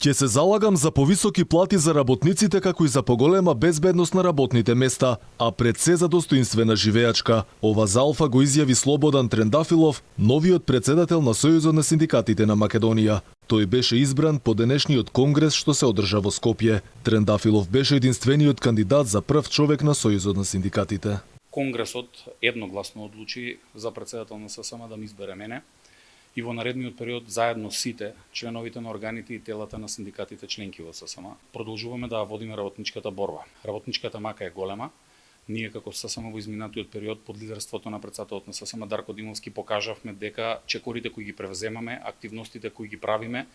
Ќе се залагам за повисоки плати за работниците како и за поголема безбедност на работните места, а пред се за достоинствена живеачка. Ова за Алфа го изјави Слободан Трендафилов, новиот председател на Сојузот на синдикатите на Македонија. Тој беше избран по денешниот конгрес што се одржа во Скопје. Трендафилов беше единствениот кандидат за прв човек на Сојузот на синдикатите. Конгресот едногласно одлучи за председател на ССМ да ми избере мене и во наредниот период заедно сите членовите на органите и телата на синдикатите членки во ССМ продолжуваме да водиме работничката борба. Работничката мака е голема. Ние како ССМ во изминатиот период под лидерството на председателот на ССМ Дарко Димовски покажавме дека чекорите кои ги превземаме, активностите кои ги правиме,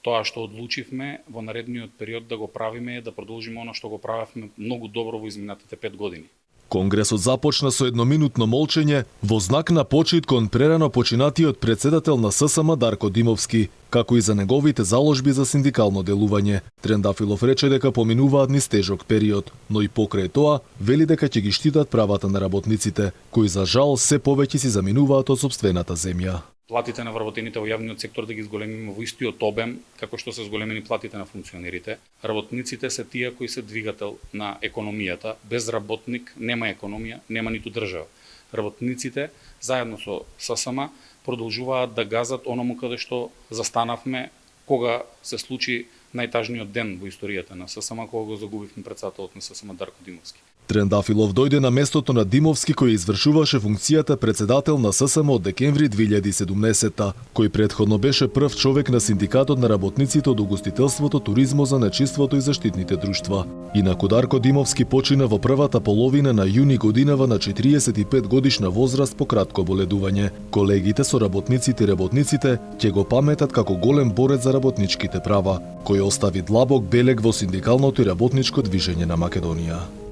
тоа што одлучивме во наредниот период да го правиме е да продолжиме она што го правевме многу добро во изминатите 5 години. Конгресот започна со едноминутно молчење во знак на почит кон прерано починатиот председател на ССМ Дарко Димовски, како и за неговите заложби за синдикално делување. Трендафилов рече дека поминуваат низ тежок период, но и покрај тоа вели дека ќе ги штитат правата на работниците, кои за жал се повеќе си заминуваат од сопствената земја. Платите на вработените во јавниот сектор да ги зголемиме во истиот обем како што се зголемени платите на функционерите. Работниците се тие кои се двигател на економијата. Без работник нема економија, нема ниту држава. Работниците заедно со ССМ продолжуваат да газат оному каде што застанавме кога се случи најтажниот ден во историјата на ССМ, кога го загубивме председателот на ССМ Дарко Димовски. Трендафилов дојде на местото на Димовски кој извршуваше функцијата председател на ССМ од декември 2017, кој претходно беше прв човек на синдикатот на работниците од угостителството, туризмо, занечиството и заштитните друштва. Инаку Дарко Димовски почина во првата половина на јуни годинава на 45 годишна возраст по кратко боледување. Колегите со работниците и работниците ќе го паметат како голем борец за работничките права, кој остави длабок белег во синдикалното и работничко движење на Македонија.